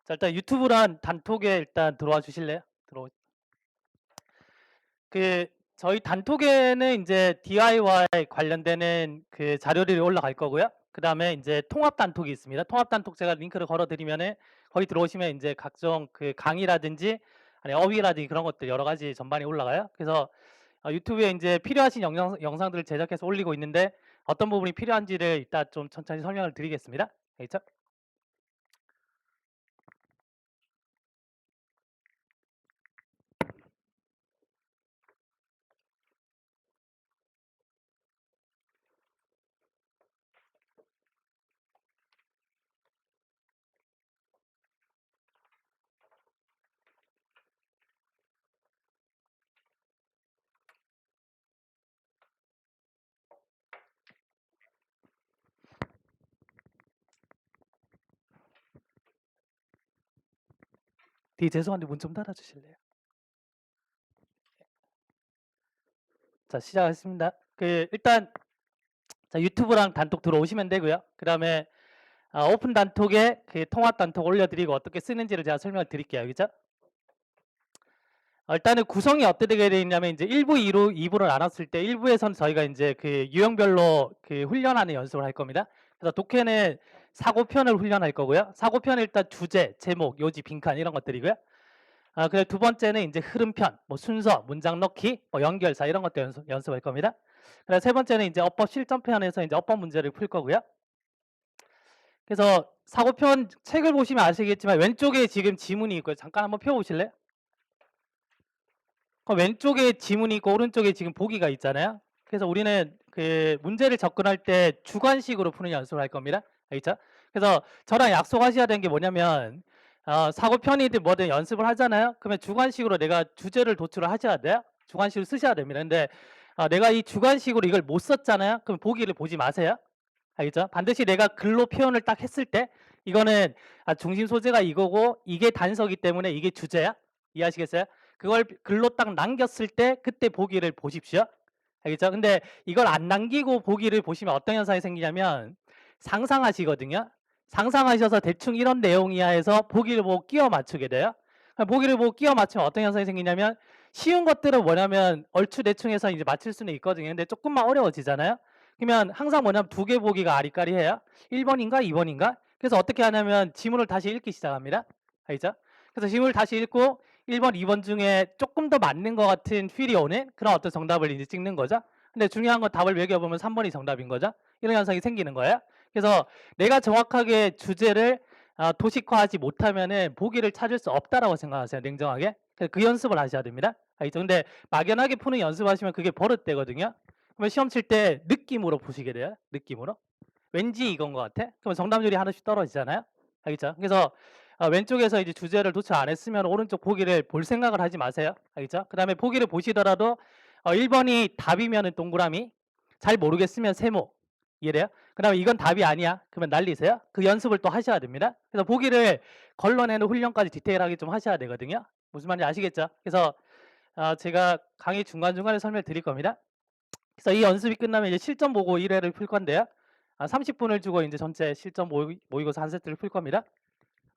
자, 일단 유튜브란 단톡에 일단 들어와 주실래요? 그 저희 단톡에는 이제 DIY 관련되는 그 자료들이 올라갈 거고요. 그다음에 이제 통합 단톡이 있습니다. 통합 단톡 제가 링크를 걸어 드리면은 거기 들어오시면 이제 각종 그 강의라든지 아니 어휘라든지 그런 것들 여러 가지 전반이 올라가요. 그래서 유튜브에 이제 필요하신 영상들을 제작해서 올리고 있는데 어떤 부분이 필요한지를 이따 좀 천천히 설명을 드리겠습니다. 알겠죠? 죄송한데 문 좀 닫아 주실래요? 자, 시작하겠습니다. 일단 자, 유튜브랑 단톡 들어오시면 되고요. 그다음에 오픈 단톡에 그 통합 단톡 올려드리고 어떻게 쓰는지를 제가 설명을 드릴게요. 그죠? 일단은 구성이 어떻게 되어 있냐면 이제 1부, 2부를 나눴을 때 1부에서는 저희가 이제 그 유형별로 그 훈련하는 연습을 할 겁니다. 그래서 독해는 사고편을 훈련할 거고요. 사고편은 일단 주제, 제목, 요지, 빈칸 이런 것들이고요. 그리고 두 번째는 이제 흐름편, 뭐 순서, 문장 넣기, 뭐 연결사 이런 것들 연습할 겁니다. 그리고 세 번째는 이제 어법 실전편에서 이제 어법 문제를 풀 거고요. 그래서 사고편 책을 보시면 아시겠지만 왼쪽에 지금 지문이 있고요. 잠깐 한번 펴보실래요? 왼쪽에 지문이 있고 오른쪽에 지금 보기가 있잖아요. 그래서 우리는 그 문제를 접근할 때 주관식으로 푸는 연습을 할 겁니다. 알겠죠? 그래서 저랑 약속하셔야 되는 게 뭐냐면 사고편이든 뭐든 연습을 하잖아요. 그러면 주관식으로 내가 주제를 도출을 하셔야 돼요. 주관식으로 쓰셔야 됩니다. 근데 내가 이 주관식으로 이걸 못 썼잖아요. 그럼 보기를 보지 마세요. 알겠죠? 반드시 내가 글로 표현을 딱 했을 때 이거는 중심 소재가 이거고 이게 단서기 때문에 이게 주제야. 이해하시겠어요? 그걸 글로 딱 남겼을 때 그때 보기를 보십시오. 알겠죠? 근데 이걸 안 남기고 보기를 보시면 어떤 현상이 생기냐면 상상하시거든요. 상상하셔서 대충 이런 내용이야 해서 보기를 보고 끼워 맞추게 돼요. 보기를 보고 끼워 맞추면 어떤 현상이 생기냐면 쉬운 것들은 뭐냐면 얼추대충해서 이제 맞출 수는 있거든요. 근데 조금만 어려워지잖아요. 그러면 항상 뭐냐면 두 개 보기가 아리까리해요. 1번인가 2번인가? 그래서 어떻게 하냐면 지문을 다시 읽기 시작합니다. 알죠? 그래서 지문을 다시 읽고 1번, 2번 중에 조금 더 맞는 것 같은 필이 오는 그런 어떤 정답을 이제 찍는 거죠. 근데 중요한 건 답을 매겨보면 3번이 정답인 거죠. 이런 현상이 생기는 거예요. 그래서 내가 정확하게 주제를 도식화하지 못하면은 보기를 찾을 수 없다라고 생각하세요. 냉정하게. 그 연습을 하셔야 됩니다. 알겠죠? 근데 막연하게 푸는 연습하시면 그게 버릇되거든요. 그러면 시험 칠 때 느낌으로 보시게 돼요. 느낌으로. 왠지 이건 것 같아? 그러면 정답률이 하나씩 떨어지잖아요. 알겠죠? 그래서 왼쪽에서 이제 주제를 도착 안 했으면 오른쪽 보기를 볼 생각을 하지 마세요. 알겠죠? 그 다음에 보기를 보시더라도 1번이 답이면은 동그라미, 잘 모르겠으면 세모. 이해돼요? 그 다음에 이건 답이 아니야. 그러면 날리세요. 그 연습을 또 하셔야 됩니다. 그래서 보기를 걸러내는 훈련까지 디테일하게 좀 하셔야 되거든요. 무슨 말인지 아시겠죠? 그래서 제가 강의 중간중간에 설명을 드릴 겁니다. 그래서 이 연습이 끝나면 이제 실전 보고 1회를 풀 건데요. 30분을 주고 이제 전체 실전 모의고사 한 세트를 풀 겁니다.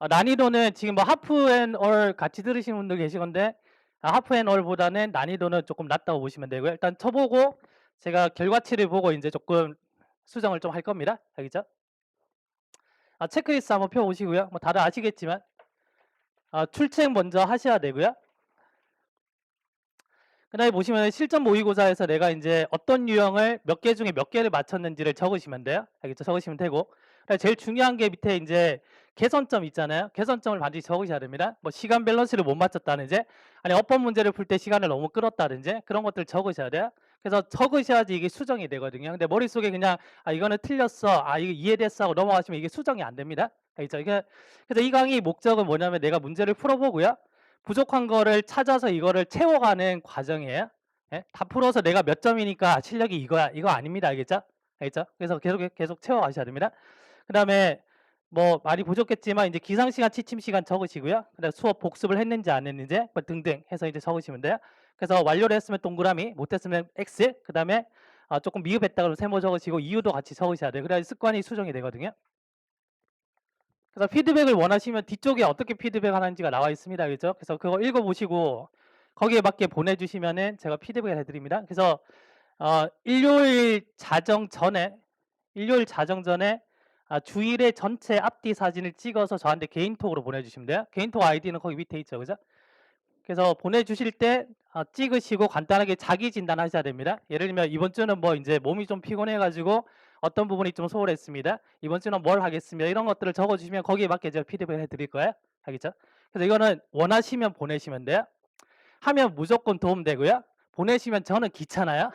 난이도는 지금 뭐 하프 앤 얼 같이 들으시는 분들 계시건데 하프 앤 얼보다는 난이도는 조금 낮다고 보시면 되고요. 일단 쳐보고 제가 결과치를 보고 이제 조금 수정을 좀 할 겁니다. 알겠죠? 체크리스트 한번 펴보시고요. 뭐 다들 아시겠지만 출첵 먼저 하셔야 되고요. 그다음에 보시면 실전 모의고사에서 내가 이제 어떤 유형을 몇 개 중에 몇 개를 맞췄는지를 적으시면 돼요. 알겠죠? 적으시면 되고. 제일 중요한 게 밑에 이제 개선점 있잖아요. 개선점을 반드시 적으셔야 됩니다. 뭐 시간 밸런스를 못 맞췄다든지 아니 어법 문제를 풀 때 시간을 너무 끌었다든지 그런 것들 적으셔야 돼요. 그래서 적으셔야지 이게 수정이 되거든요. 근데 머릿속에 그냥 이거는 틀렸어. 이거 이해됐어 하고 넘어가시면 이게 수정이 안 됩니다. 알겠죠? 그래서 이 강의 목적은 뭐냐면 내가 문제를 풀어보고요. 부족한 거를 찾아서 이거를 채워가는 과정이에요. 예? 다 풀어서 내가 몇 점이니까 실력이 이거야. 이거 아닙니다. 알겠죠? 알겠죠? 그래서 계속 채워가셔야 됩니다. 그 다음에 뭐 많이 부족했지만 이제 기상 시간, 취침 시간 적으시고요. 그다음 수업 복습을 했는지 안 했는지 뭐 등등 해서 이제 적으시면 돼요. 그래서 완료를 했으면 동그라미, 못했으면 X. 그 다음에 조금 미흡했다 그러면 세모 적으시고 이유도 같이 적으셔야 돼요. 그래야 습관이 수정이 되거든요. 그래서 피드백을 원하시면 뒤쪽에 어떻게 피드백 하는지가 나와 있습니다. 그죠? 그래서 그거 읽어보시고 거기에 맞게 보내주시면은 제가 피드백을 해드립니다. 그래서 일요일 자정 전에 주일에 전체 앞뒤 사진을 찍어서 저한테 개인톡으로 보내주시면 돼요. 개인톡 아이디는 거기 밑에 있죠. 그죠? 그래서 보내주실 때 찍으시고 간단하게 자기 진단하셔야 됩니다. 예를 들면 이번 주는 뭐 이제 몸이 좀 피곤해가지고 어떤 부분이 좀 소홀했습니다. 이번 주는 뭘 하겠습니다. 이런 것들을 적어주시면 거기에 맞게 제가 피드백을 해드릴 거예요. 알겠죠? 그래서 이거는 원하시면 보내시면 돼요. 하면 무조건 도움되고요. 보내시면 저는 귀찮아요.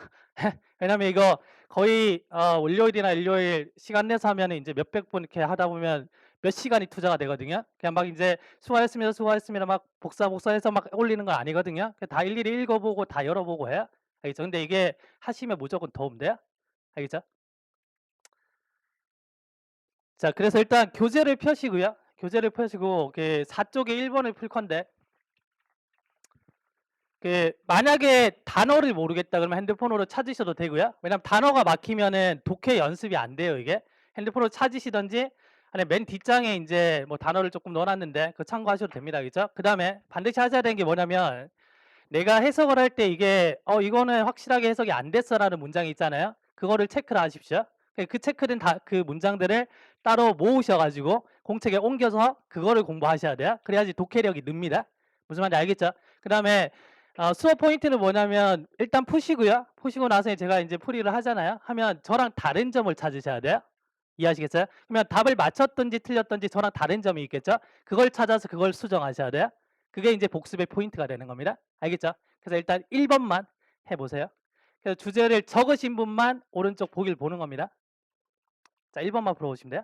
왜냐면 이거 거의 월요일이나 일요일 시간 내서 하면 이제 몇백 분 이렇게 하다 보면 몇 시간이 투자가 되거든요. 그냥 막 이제 수고하셨습니다 막 복사해서 막 올리는 건 아니거든요. 다 일일이 읽어보고 다 열어보고 해요. 알겠죠? 근데 이게 하시면 무조건 도움돼요. 알겠죠? 자, 그래서 일단 교재를 펴시고요. 교재를 펴시고 그 4쪽에 1번을 풀 건데 만약에 단어를 모르겠다 그러면 핸드폰으로 찾으셔도 되고요. 왜냐면 단어가 막히면은 독해 연습이 안 돼요, 이게. 핸드폰으로 찾으시든지 아니면 맨 뒷장에 이제 뭐 단어를 조금 넣어놨는데 그거 참고하셔도 됩니다. 그죠? 그 다음에 반드시 하셔야 되는 게 뭐냐면 내가 해석을 할 때 이게 이거는 확실하게 해석이 안 됐어라는 문장이 있잖아요. 그거를 체크를 하십시오. 그 체크된 그 문장들을 따로 모으셔가지고 공책에 옮겨서 그거를 공부하셔야 돼요. 그래야지 독해력이 늡니다. 무슨 말인지 알겠죠? 그 다음에 수업 포인트는 뭐냐면 일단 푸시고요. 푸시고 나서 제가 이제 풀이를 하잖아요. 하면 저랑 다른 점을 찾으셔야 돼요. 이해하시겠어요? 그러면 답을 맞췄든지 틀렸든지 저랑 다른 점이 있겠죠? 그걸 찾아서 그걸 수정하셔야 돼요. 그게 이제 복습의 포인트가 되는 겁니다. 알겠죠? 그래서 일단 1번만 해보세요. 그래서 주제를 적으신 분만 오른쪽 보기를 보는 겁니다. 자, 1번만 풀어보시면 돼요.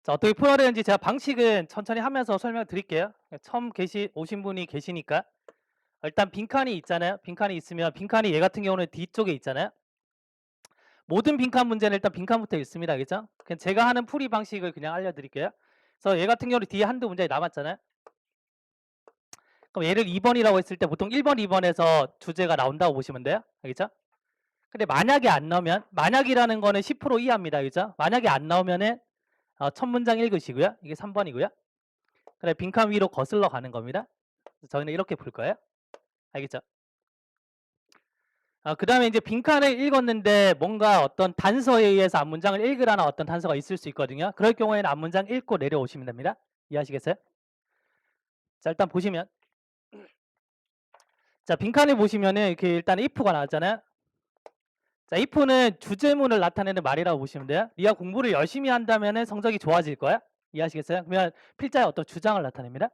자, 어떻게 풀어야 되는지 제가 방식은 천천히 하면서 설명드릴게요. 처음 오신 분이 계시니까. 일단 빈칸이 있잖아요. 빈칸이 있으면 빈칸이 얘 같은 경우는 뒤쪽에 있잖아요. 모든 빈칸 문제는 일단 빈칸부터 있습니다. 알겠죠? 그냥 제가 하는 풀이 방식을 그냥 알려드릴게요. 그래서 얘 같은 경우는 뒤에 한두 문제 남았잖아요. 그럼 얘를 2번이라고 했을 때 보통 1번, 2번에서 주제가 나온다고 보시면 돼요. 알겠죠? 근데 만약에 안 나오면, 만약이라는 거는 10% 이하입니다. 그죠? 만약에 안 나오면은 첫 문장 읽으시고요. 이게 3번이고요. 그래, 빈칸 위로 거슬러 가는 겁니다. 저희는 이렇게 풀 거예요. 알겠죠? 그 다음에 이제 빈칸을 읽었는데 뭔가 어떤 단서에 의해서 앞문장을 읽으라는 어떤 단서가 있을 수 있거든요. 그럴 경우에는 앞문장 읽고 내려오시면 됩니다. 이해하시겠어요? 자, 일단 보시면. 자, 빈칸을 보시면은 이렇게 일단 if가 나왔잖아요. 자, if는 주제문을 나타내는 말이라고 보시면 돼요. 네가 공부를 열심히 한다면은 성적이 좋아질 거야. 이해하시겠어요? 그러면 필자의 어떤 주장을 나타냅니다.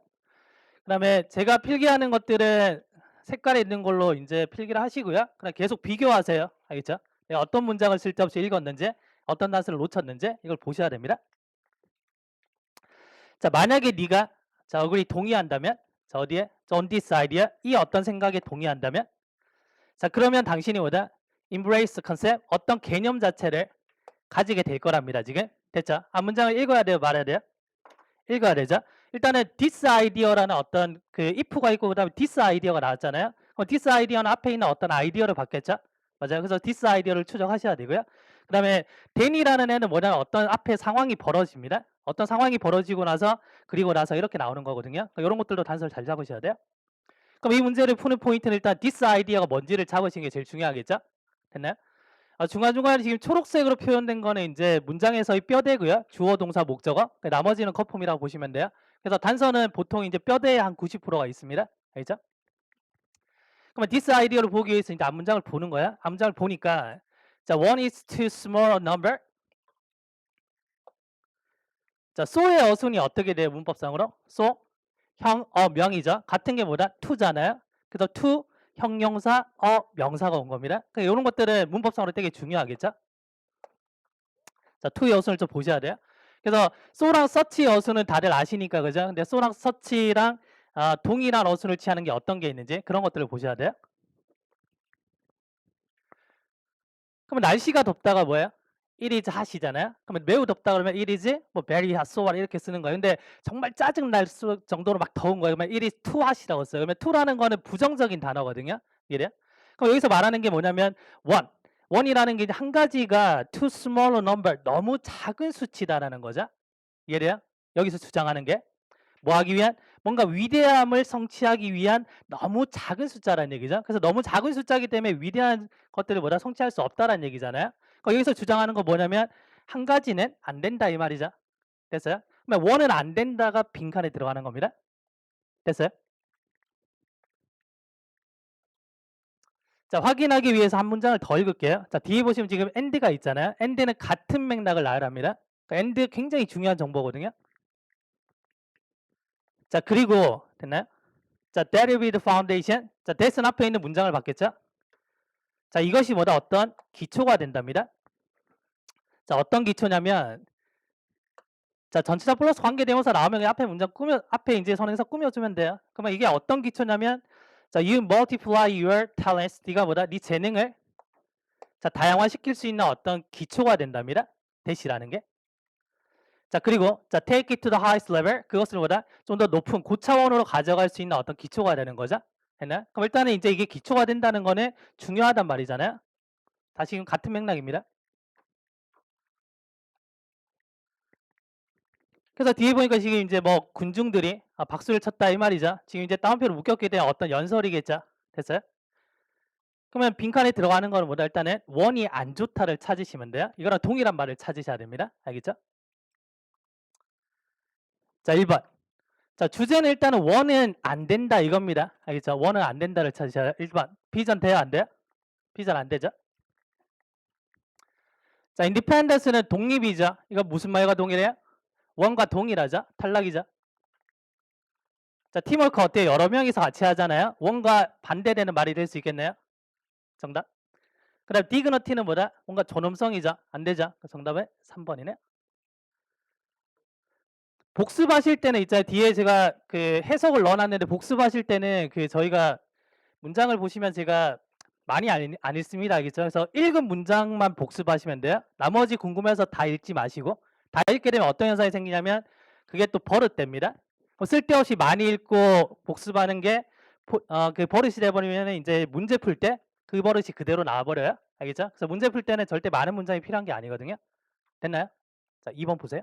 그다음에 제가 필기하는 것들은 색깔에 있는 걸로 이제 필기를 하시고요. 그냥 계속 비교하세요. 알겠죠? 내가 어떤 문장을 쓸데없이 읽었는지, 어떤 단서를 놓쳤는지 이걸 보셔야 됩니다. 자, 만약에 네가 자, 얼굴이 동의한다면 자, 어디에? on this idea 이 어떤 생각에 동의한다면 자, 그러면 당신이 뭐다? embrace concept 어떤 개념 자체를 가지게 될 거랍니다. 지금 됐죠? 문장을 읽어야 돼요, 말해야 돼요? 읽어야 되죠. 일단은 this idea라는 어떤 그 if가 있고 그다음에 this idea가 나왔잖아요. 그럼 this idea는 앞에 있는 어떤 아이디어를 받겠죠. 맞아요. 그래서 this idea를 추적하셔야 되고요. 그다음에 then이라는 애는 뭐냐면 어떤 앞에 상황이 벌어집니다. 어떤 상황이 벌어지고 나서 그리고 나서 이렇게 나오는 거거든요. 그러니까 이런 것들도 단서를 잘 잡으셔야 돼요. 그럼 이 문제를 푸는 포인트는 일단 this idea가 뭔지를 잡으시는 게 제일 중요하겠죠. 됐나요? 중간중간에 지금 초록색으로 표현된 거는 이제 문장에서의 뼈대고요. 주어, 동사, 목적어. 나머지는 거품이라고 보시면 돼요. 그래서 단서는 보통 이제 뼈대에 한 90%가 있습니다. 알죠? 그러면 this idea를 보기 위해서 이제 앞문장을 보는 거야. 앞문장을 보니까 자, one is too small a number. 자, so의 어순이 어떻게 돼요? 문법상으로? so, 명이죠. 같은 게 뭐다? to잖아요. 그래서 to, 형용사, 명사가 온 겁니다. 그러니까 이런 것들은 문법상으로 되게 중요하겠죠? 자, to의 어순을 좀 보셔야 돼요. 그래서 so랑 such의 어순은 다들 아시니까 그죠? 근데 so랑 such랑 동일한 어순을 취하는 게 어떤 게 있는지 그런 것들을 보셔야 돼요. 그러면 날씨가 덥다가 뭐예요? It is hot이잖아요. 그러면 매우 덥다 그러면 it is 뭐 very hot, so hot 이렇게 쓰는 거예요. 근데 정말 짜증 날 정도로 막 더운 거예요. 그러면 it is too hot이라고 써요. 그러면 to라는 거는 부정적인 단어거든요. 이래요? 그럼 여기서 말하는 게 뭐냐면 one이라는 게 한 가지가 too small a number 너무 작은 수치다라는 거죠. 이해돼요? 여기서 주장하는 게 뭐 하기 위한? 뭔가 위대함을 성취하기 위한 너무 작은 숫자라는 얘기죠. 그래서 너무 작은 숫자이기 때문에 위대한 것들을 뭐다 성취할 수 없다라는 얘기잖아요. 그러니까 여기서 주장하는 거 뭐냐면 한 가지는 안 된다 이 말이죠. 됐어요? 그러면 원은 안 된다가 빈칸에 들어가는 겁니다. 됐어요? 자, 확인하기 위해서 한 문장을 더 읽을게요. 자, 뒤에 보시면 지금 and가 있잖아요. and는 같은 맥락을 나열합니다. 그러니까 and 굉장히 중요한 정보거든요. 자, 그리고 됐나요? 자, that will be the foundation. 자, that은 앞에 있는 문장을 받겠죠? 자, 이것이 뭐다? 어떤 기초가 된답니다. 자, 어떤 기초냐면 자, 전치사 플러스 관계대명사 나오면 앞에 문장 앞에 이제 선에서 꾸며주면 돼요. 그러면 이게 어떤 기초냐면 자, you multiply your talents. 네가 뭐다? 네 재능을 자, 다양화시킬 수 있는 어떤 기초가 된답니다. 대시라는 게. 자, 그리고 자, take it to the highest level. 그것을 뭐다? 좀 더 높은 고차원으로 가져갈 수 있는 어떤 기초가 되는 거죠. 했나요? 그럼 일단은 이제 이게 기초가 된다는 거는 중요하단 말이잖아요. 다시 같은 맥락입니다. 그래서 뒤에 보니까 지금 이제 뭐 군중들이 박수를 쳤다 이 말이죠. 지금 이제 따옴표를 묶였기 때문에 어떤 연설이겠죠. 됐어요? 그러면 빈칸에 들어가는 거는 뭐다? 일단은 원이 안 좋다를 찾으시면 돼요. 이거랑 동일한 말을 찾으셔야 됩니다. 알겠죠? 자, 1번. 자, 주제는 일단은 원은 안 된다 이겁니다. 알겠죠? 원은 안 된다를 찾으셔야 1번. 비전 돼요? 안 돼요? 비전 안 되죠? 자, 인디펜던스는 독립이죠. 이거 무슨 말과 동일해요? 원과 동일하죠? 탈락이죠? 자, 팀워크 어때요? 여러 명이서 같이 하잖아요. 원과 반대되는 말이 될 수 있겠네요. 정답. 그 다음 디그너티는 뭐다? 뭔가 존엄성이죠. 안 되죠? 정답은 3번이네. 복습하실 때는 있잖아요. 뒤에 제가 그 해석을 넣어놨는데 복습하실 때는 그 저희가 문장을 보시면 제가 많이 안 읽습니다. 알겠죠? 그래서 읽은 문장만 복습하시면 돼요. 나머지 궁금해서 다 읽지 마시고 다 읽게 되면 어떤 현상이 생기냐면 그게 또 버릇됩니다. 쓸데없이 많이 읽고 복습하는 게 그 버릇이 돼버리면 이제 문제 풀 때 그 버릇이 그대로 나와버려요. 알겠죠? 그래서 문제 풀 때는 절대 많은 문장이 필요한 게 아니거든요. 됐나요? 자, 2번 보세요.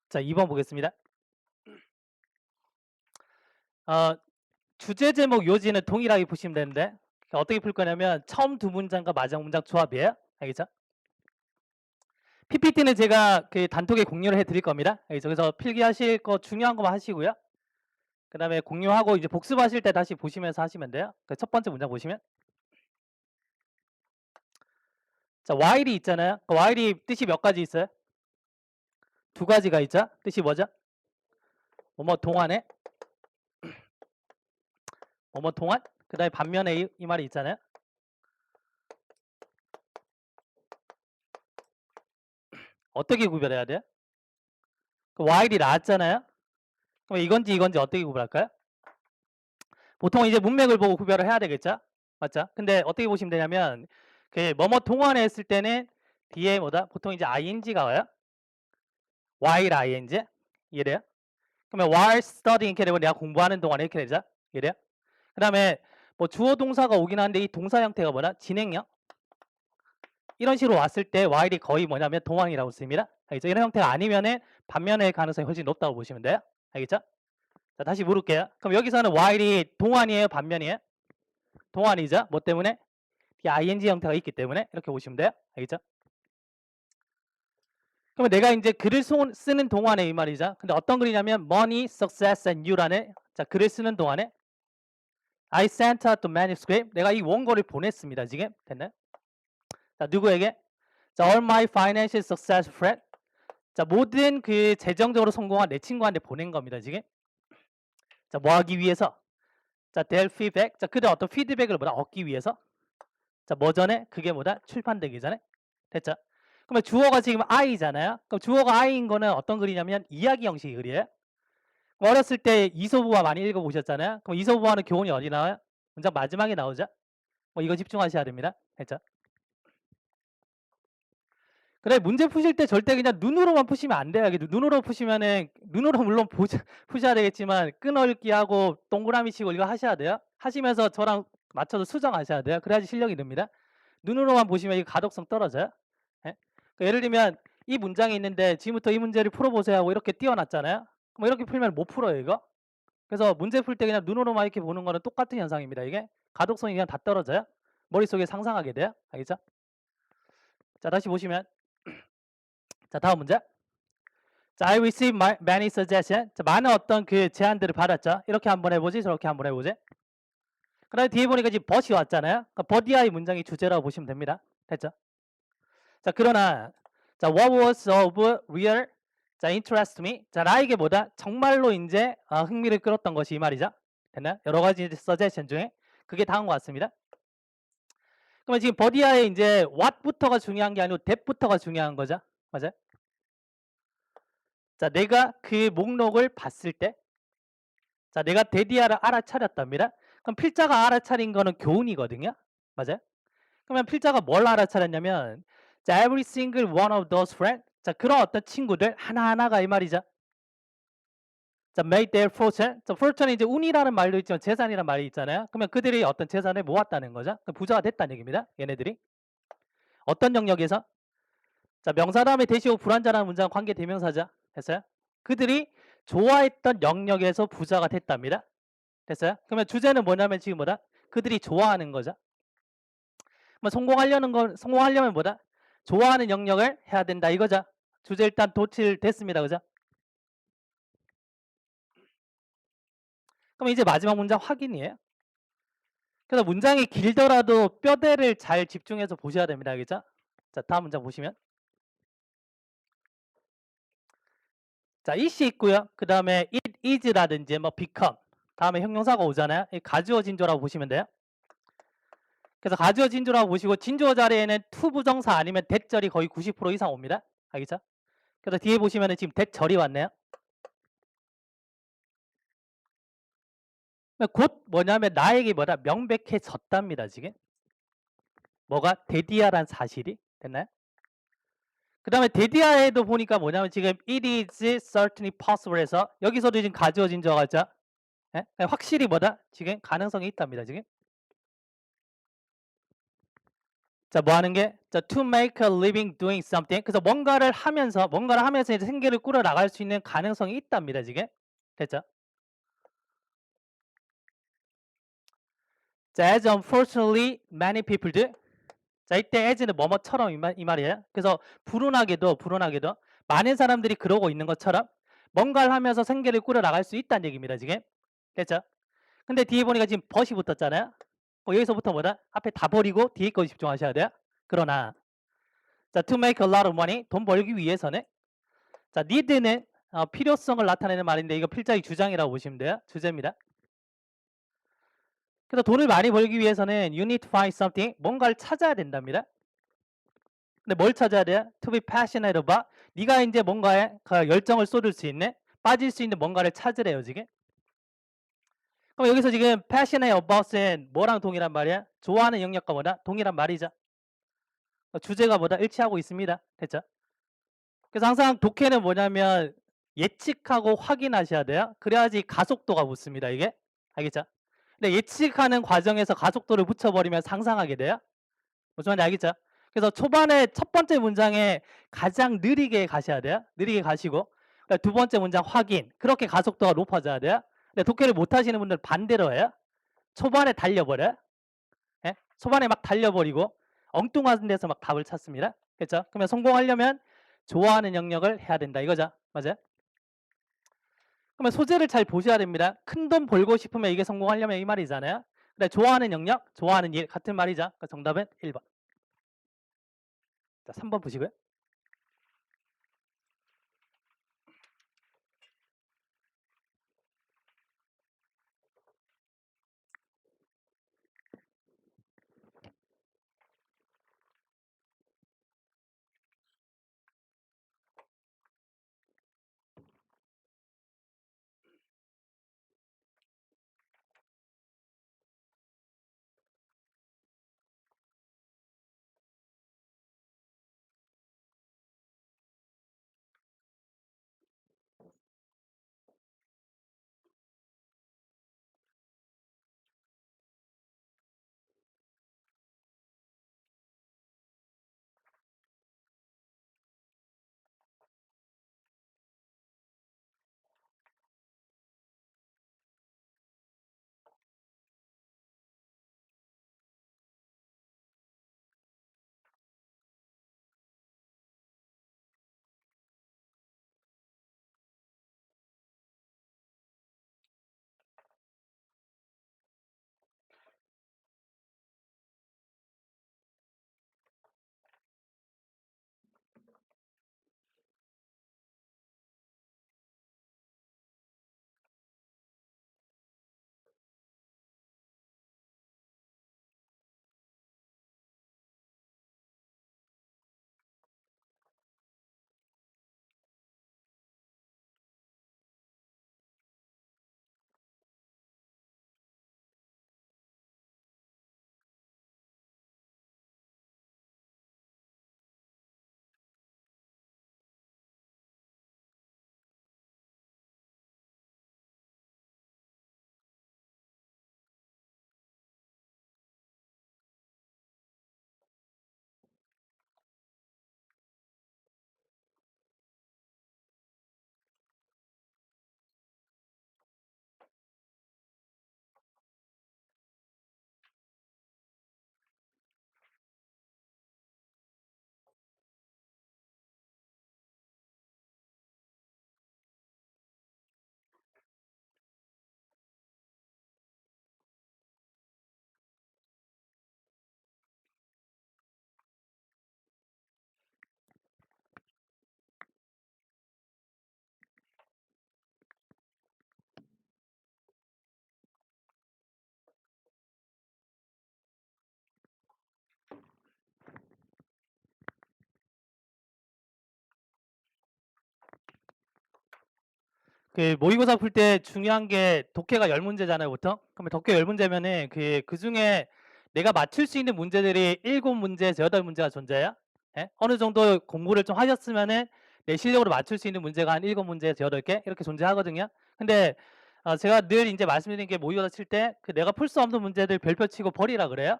자, 2번 보겠습니다. 주제 제목 요지는 동일하게 보시면 되는데 어떻게 풀 거냐면 처음 두 문장과 마지막 문장 조합이에요. 알겠죠? PPT는 제가 그 단톡에 공유를 해드릴 겁니다. 알겠죠? 그래서 필기하실 거 중요한 것만 하시고요. 그 다음에 공유하고 이제 복습하실 때 다시 보시면서 하시면 돼요. 첫 번째 문장 보시면 자, while이 있잖아요. while이 뜻이 몇 가지 있어요? 두 가지가 있죠. 뜻이 뭐죠? 뭐뭐 동안에 뭐뭐 동안 그 다음에 반면에 이 말이 있잖아요. 어떻게 구별해야 돼요? while이 나왔잖아요. 그럼 이건지 어떻게 구별할까요? 보통 이제 문맥을 보고 구별을 해야 되겠죠? 맞죠? 근데 어떻게 보시면 되냐면 그 뭐뭐 동안에 했을 때는 뒤에 뭐다? 보통 이제 ing가 와요. while ing 이해돼요? 그러면 while studying 이렇게 되면 내가 공부하는 동안에 이렇게 되죠? 이해돼요? 그 다음에 뭐 주어 동사가 오긴 하는데 이 동사 형태가 뭐냐? 진행형 이런 식으로 왔을 때 while이 거의 뭐냐면 동안이라고 씁니다. 알겠죠? 이런 형태가 아니면은 반면의 가능성이 훨씬 높다고 보시면 돼요. 알겠죠? 자, 다시 물을게요. 그럼 여기서는 while이 동안이에요? 반면이에요? 동안이죠? 뭐 때문에? 이 ing 형태가 있기 때문에 이렇게 보시면 돼요. 알겠죠? 그러면 내가 이제 글을 쓰는 동안에 이 말이죠. 근데 어떤 글이냐면 money, success and you라는 자, 글을 쓰는 동안에 I sent out the manuscript. 내가 이 원고를 보냈습니다. 지금 됐나요? 자, 누구에게? 자, all my financial success friend. 자, 모든 그 재정적으로 성공한 내 친구한테 보낸 겁니다. 지금. 자, 뭐 하기 위해서? 자, their feedback. 자, 그들 어떤 피드백을 뭐다 얻기 위해서? 자, 뭐 전에? 그게 뭐다? 출판되기 전에? 됐죠? 그러면 주어가 지금 I잖아요. 그럼 주어가 I인 거는 어떤 글이냐면 이야기 형식의 글이에요. 어렸을 때 이소부화 많이 읽어보셨잖아요. 그럼 이소부화는 교훈이 어디 나와요? 문장 마지막에 나오죠. 뭐 이거 집중하셔야 됩니다. 됐죠? 그래, 문제 푸실 때 절대 그냥 눈으로만 푸시면 안 돼요. 이게 눈으로 푸시면은 눈으로 물론 보자 푸셔야 되겠지만 끊어읽기하고 동그라미 치고 이거 하셔야 돼요. 하시면서 저랑 맞춰서 수정하셔야 돼요. 그래야지 실력이 늡니다. 눈으로만 보시면 이 가독성 떨어져요. 예? 예를 들면 이 문장이 있는데 지금부터 이 문제를 풀어보세요 하고 이렇게 띄워놨잖아요. 그럼 이렇게 풀면 못 풀어요, 이거. 그래서 문제 풀 때 그냥 눈으로만 이렇게 보는 거는 똑같은 현상입니다. 이게 가독성이 그냥 다 떨어져요. 머릿속에 상상하게 돼요. 알겠죠? 자, 다시 보시면 자, 다음 문제. 자, I received many suggestions. 자, 많은 어떤 그 제안들을 받았죠. 이렇게 한번 해보지, 저렇게 한번 해보지. 그 다음에 뒤에 보니까 지금 but이 왔잖아요. 그러니까 but이야의 문장이 주제라고 보시면 됩니다. 됐죠? 자, 그러나 자, what was of real 자, interest to me. 자, 나에게 뭐다? 정말로 이제 흥미를 끌었던 것이 이 말이죠. 됐나요? 여러 가지 suggestion 중에 그게 다음과 같습니다. 그러면 지금 버디아에 이제 what부터가 중요한 게 아니고 that부터가 중요한 거죠. 맞아요? 자, 내가 그 목록을 봤을 때 자, 내가 데디아를 알아차렸답니다. 그럼 필자가 알아차린 거는 교훈이거든요. 맞아요? 그러면 필자가 뭘 알아차렸냐면 자, every single one of those friends 자, 그런 어떤 친구들 하나하나가 이 말이죠. 자, made their fortune. 자, fortune은 이제 운이라는 말도 있지만 재산이라는 말이 있잖아요. 그러면 그들이 어떤 재산을 모았다는 거죠. 부자가 됐다는 얘기입니다. 얘네들이. 어떤 영역에서? 자, 명사 다음에 대시고 불완전한 문장 관계 대명사죠. 됐어요? 그들이 좋아했던 영역에서 부자가 됐답니다. 됐어요? 그러면 주제는 뭐냐면 지금 뭐다? 그들이 좋아하는 거죠. 뭐 성공하려면 뭐다? 좋아하는 영역을 해야 된다 이거죠. 주제 일단 도출됐습니다. 그죠? 그럼 이제 마지막 문장 확인이에요. 그래서 문장이 길더라도 뼈대를 잘 집중해서 보셔야 됩니다. 알겠죠? 자, 다음 문장 보시면 자, it이 있고요. 그 다음에 it is라든지 뭐 become 다음에 형용사가 오잖아요. 이 가주어 진조라고 보시면 돼요. 그래서 가주어 진조라고 보시고 진주어 자리에는 to 부정사 아니면 that절이 거의 90% 이상 옵니다. 알겠죠? 그래서 뒤에 보시면은 지금 that절이 왔네요. 곧 뭐냐면 나에게 뭐다? 명백해졌답니다. 지금. 뭐가? 데디아란 사실이. 됐나요? 그 다음에 데디아에도 보니까 뭐냐면 지금 it is certainly possible 해서 여기서도 지금 가주어 진조가 있죠. 예? 확실히 뭐다? 지금 가능성이 있답니다. 지금. 자, 뭐 하는 게? 자, to make a living doing something. 그래서 뭔가를 하면서 이제 생계를 꾸려 나갈 수 있는 가능성이 있답니다. 지금. 됐죠? 자, as unfortunately many people do. 자, 이때 as는 뭐뭐처럼 이 말이에요. 그래서 불운하게도 많은 사람들이 그러고 있는 것처럼 뭔가를 하면서 생계를 꾸려 나갈 수 있다는 얘기입니다. 지금. 됐죠? 근데 뒤에 보니까 지금 but이 붙었잖아요. 여기서부터 뭐다? 앞에 다 버리고 뒤에 거 집중하셔야 돼요. 그러나 자, to make a lot of money 돈 벌기 위해서는 자, need는 필요성을 나타내는 말인데 이거 필자의 주장이라고 보시면 돼요. 주제입니다. 그래서 돈을 많이 벌기 위해서는 you need to find something 뭔가를 찾아야 된답니다. 근데 뭘 찾아야 돼요? To be passionate about 네가 이제 뭔가에 열정을 쏟을 수 있는 빠질 수 있는 뭔가를 찾으래요 지금. 그럼 여기서 지금 passionate about은 뭐랑 동일한 말이야? 좋아하는 영역과 뭐다? 동일한 말이죠. 주제가 뭐다? 일치하고 있습니다. 됐죠? 그래서 항상 독해는 뭐냐면 예측하고 확인하셔야 돼요. 그래야지 가속도가 붙습니다. 이게. 알겠죠? 근데 예측하는 과정에서 가속도를 붙여버리면 상상하게 돼요. 무슨 말인지 알겠죠? 그래서 초반에 첫 번째 문장에 가장 느리게 가셔야 돼요. 느리게 가시고 두 번째 문장 확인. 그렇게 가속도가 높아져야 돼요. 근데 독해를 못하시는 분들 반대로 해요. 초반에 달려버려요. 예? 초반에 막 달려버리고 엉뚱한 데서 막 답을 찾습니다. 그렇죠? 그러면 성공하려면 좋아하는 영역을 해야 된다. 이거죠. 맞아요? 그러면 소재를 잘 보셔야 됩니다. 큰 돈 벌고 싶으면 이게 성공하려면 이 말이잖아요. 근데 좋아하는 영역, 좋아하는 일 같은 말이죠. 그러니까 정답은 1번. 자, 3번 보시고요. 그 모의고사 풀 때 중요한 게 독해가 10문제잖아요, 보통. 그러면 독해 10문제면은 그중에 내가 맞출 수 있는 문제들이 7문제에서 8문제가 존재해요. 예? 어느 정도 공부를 좀 하셨으면은 내 실력으로 맞출 수 있는 문제가 한 7문제에서 8개 이렇게 존재하거든요. 근데 제가 늘 인제 말씀드리는 게 모의고사 칠 때 그 내가 풀 수 없는 문제들 별표 치고 버리라 그래요.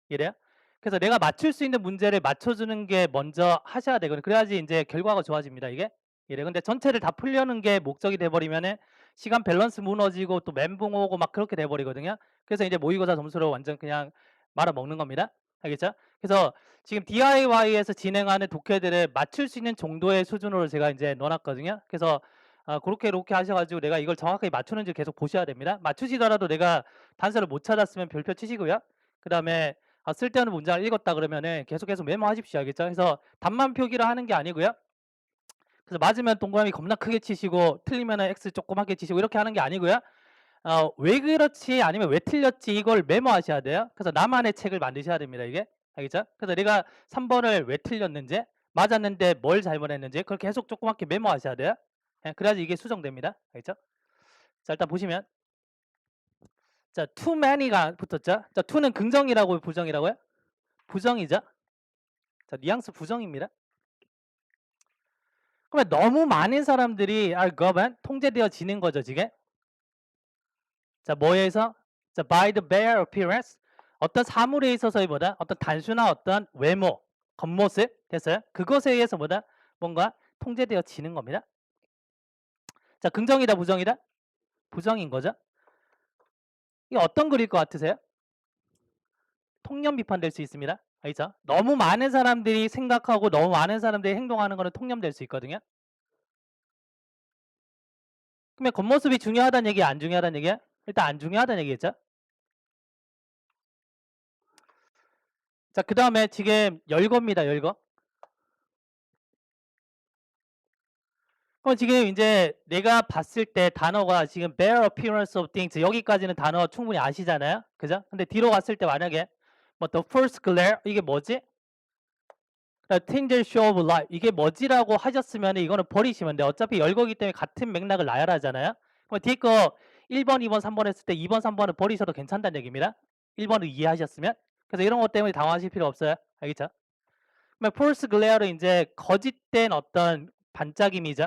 이래요. 그래서 내가 맞출 수 있는 문제를 맞춰 주는 게 먼저 하셔야 되거든요. 그래야지 인제 결과가 좋아집니다, 이게. 이래. 근데 전체를 다 풀려는 게 목적이 돼 버리면은 시간 밸런스 무너지고 또 멘붕 오고 막 그렇게 돼 버리거든요. 그래서 이제 모의고사 점수를 완전 그냥 말아먹는 겁니다. 알겠죠? 그래서 지금 DIY에서 진행하는 독해들을 맞출 수 있는 정도의 수준으로 제가 인제 넣어 놨거든요. 그래서 고렇게 하셔 가지고 내가 이걸 정확하게 맞추는지 계속 보셔야 됩니다. 맞추시더라도 내가 단서를 못 찾았으면 별표 치시고요. 그다음에 쓸데없는 문장을 읽었다 그러면은 계속 메모하십시오. 알겠죠? 그래서 답만 표기를 하는 게 아니고요. 그래서 맞으면 동그라미 겁나 크게 치시고 틀리면은 X 조그맣게 치시고 이렇게 하는 게 아니고요. 왜 그렇지 아니면 왜 틀렸지 이걸 메모하셔야 돼요. 그래서 나만의 책을 만드셔야 됩니다, 이게. 알겠죠? 그래서 내가 3 번을 왜 틀렸는지, 맞았는데 뭘 잘못했는지 그걸 계속 조그맣게 메모하셔야 돼요. 예, 그래야지 이게 수정됩니다. 알겠죠? 자, 일단 보시면 자, too many가 붙었죠? 자, to는 긍정이라고 부정이라고요? 부정이죠? 자, 뉘앙스 부정입니다. 그러면 너무 많은 사람들이 are governed, 통제되어지는 거죠, 지금. 자, 뭐에 의해서? 자, by the bare appearance. 어떤 사물에 있어서의 뭐다? 어떤 단순한 어떤 외모, 겉모습 됐어요? 그것에 의해서 뭐다? 뭔가 통제되어지는 겁니다. 자, 긍정이다, 부정이다? 부정인 거죠. 이게 어떤 글일 것 같으세요? 통념 비판될 수 있습니다. 알죠? 너무 많은 사람들이 생각하고 너무 많은 사람들이 행동하는 거는 통념될 수 있거든요. 그러면 겉모습이 중요하다는 얘기야, 안 중요하다는 얘기야? 일단 안 중요하다는 얘기겠죠? 자, 그다음에 지금 열거입니다, 열거. 그럼 지금 인제 내가 봤을 때 단어가 지금 bare appearance of things 여기까지는 단어 충분히 아시잖아요. 그죠? 근데 뒤로 갔을 때 만약에 뭐 the first glare 이게 뭐지? tangential show of light 이게 뭐지라고 하셨으면은 이거는 버리시면 돼요. 어차피 열거기 때문에 같은 맥락을 나열하잖아요. 그럼 뒤에 거 1번, 2번, 3번 했을 때 2번, 3번은 버리셔도 괜찮다는 얘기입니다. 1번을 이해하셨으면. 그래서 이런 것 때문에 당황하실 필요 없어요. 알겠죠? 그러면 false glare는 인제 거짓된 어떤 반짝임이죠.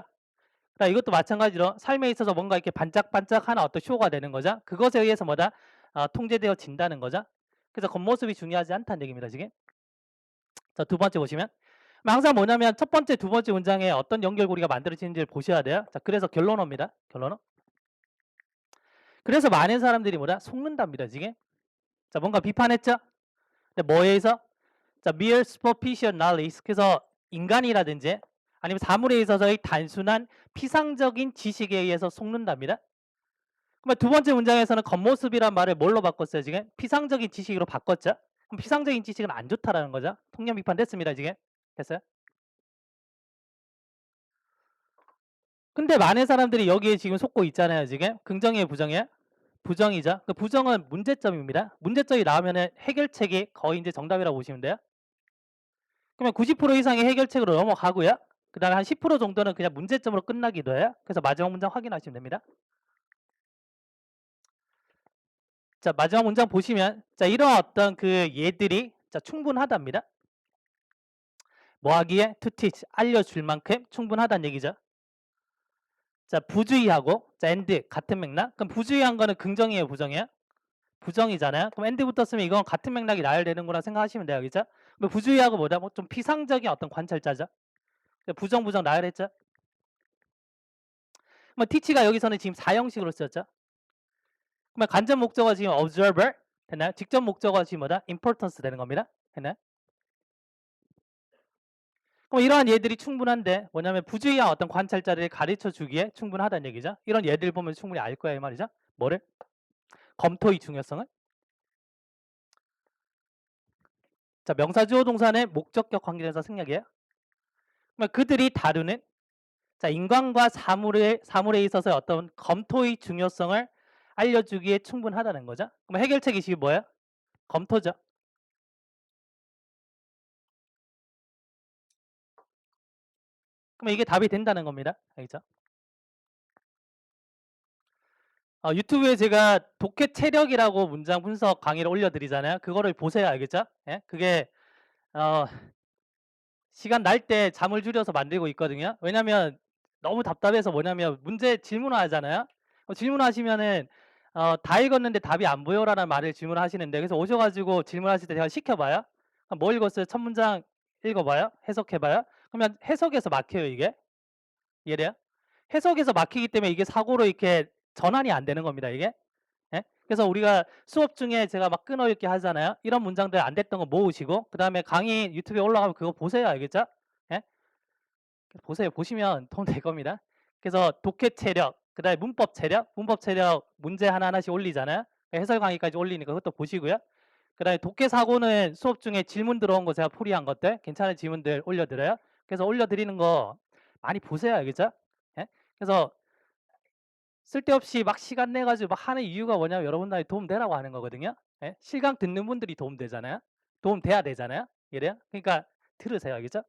이것도 마찬가지로 삶에 있어서 뭔가 이렇게 반짝반짝하는 어떤 쇼가 되는 거죠. 그것에 의해서 뭐다? 통제되어진다는 거죠. 그래서 겉모습이 중요하지 않다는 얘기입니다, 지금. 자, 두 번째 보시면 항상 뭐냐면 첫 번째, 두 번째 문장에 어떤 연결고리가 만들어지는지를 보셔야 돼요. 자, 그래서 결론어입니다. 결론어. 그래서 많은 사람들이 뭐다? 속는답니다, 지금. 자, 뭔가 비판했죠? 근데 뭐에 의해서? 자, mere superficial knowledge. 그래서 인간이라든지 아니면 사물에 있어서의 단순한 피상적인 지식에 의해서 속는답니다. 그러면 두 번째 문장에서는 겉모습이란 말을 뭘로 바꿨어요, 지금? 피상적인 지식으로 바꿨죠? 그럼 피상적인 지식은 안 좋다라는 거죠. 통념 비판 됐습니다, 지금. 됐어요? 근데 많은 사람들이 여기에 지금 속고 있잖아요, 지금. 긍정이에요, 부정이에요? 부정이죠. 그 부정은 문제점입니다. 문제점이 나오면은 해결책이 거의 이제 정답이라고 보시면 돼요. 그러면 90% 이상의 해결책으로 넘어가고요. 그다음에 한 10% 정도는 그냥 문제점으로 끝나기도 해요. 그래서 마지막 문장 확인하시면 됩니다. 자, 마지막 문장 보시면 자, 이런 어떤 그 예들이 자, 충분하답니다. 뭐 하기에? to teach 알려줄 만큼 충분하다는 얘기죠. 자, 부주의하고 자, and 같은 맥락. 그럼 부주의한 거는 긍정이에요, 부정이에요? 부정이잖아요. 그럼 and 붙었으면 이건 같은 맥락이 나열되는 거라 생각하시면 돼요. 그죠? 그럼 부주의하고 뭐다? 뭐 좀 피상적인 어떤 관찰자죠. 부정, 부정 나열했죠? 그럼 teach가 여기서는 지금 4형식으로 쓰였죠? 그러면 간접 목적어 지금 observer 됐나요? 직접 목적어 지금 뭐다? importance 되는 겁니다. 됐나요? 그럼 이러한 예들이 충분한데 뭐냐면 부주의한 어떤 관찰자를 가르쳐 주기에 충분하다는 얘기죠. 이런 예들 보면 충분히 알 거야 이 말이죠. 뭐를? 검토의 중요성을. 자, 명사 주어 동사는 목적격 관계대명사 생략이에요. 그러면 그들이 다루는 자, 인간과 사물에 있어서 어떤 검토의 중요성을 알려주기에 충분하다는 거죠. 그럼 해결책이 지금 뭐예요? 검토죠. 그럼 이게 답이 된다는 겁니다. 알겠죠? 유튜브에 제가 독해 체력이라고 문장 분석 강의를 올려드리잖아요. 그거를 보세요. 알겠죠? 예? 그게 어 시간 날 때 잠을 줄여서 만들고 있거든요. 왜냐면 너무 답답해서 뭐냐면 문제 질문을 하잖아요. 질문하시면은 "다 읽었는데 답이 안 보여."라는 말을 질문하시는데 그래서 오셔 가지고 질문하실 때 제가 시켜 봐요. 그럼 뭐 읽었어요? 첫 문장 읽어 봐요. 해석해 봐요. 그러면 해석에서 막혀요 이게. 이해돼요? 해석에서 막히기 때문에 이게 사고로 이렇게 전환이 안 되는 겁니다 이게. 예? 그래서 우리가 수업 중에 제가 막 끊어 읽기 하잖아요. 이런 문장들 안 됐던 거 모으시고 그다음에 강의 유튜브에 올라가면 그거 보세요. 알겠죠? 예? 보세요. 보시면 도움 될 겁니다. 그래서 독해 체력, 그다음에 문법 체력 문제 하나하나씩 올리잖아요. 해설 강의까지 올리니까 그것도 보시고요. 그다음에 독해 사고는 수업 중에 질문 들어온 거 제가 풀이한 것들 괜찮은 질문들 올려드려요. 그래서 올려드리는 거 많이 보세요. 알겠죠? 예? 그래서 쓸데없이 막 시간 내 가지고 막 하는 이유가 뭐냐면 여러분들한테 도움 되라고 하는 거거든요. 예? 실강 듣는 분들이 도움 되잖아요. 도움 돼야 되잖아요. 이래요? 그러니까 들으세요. 알겠죠?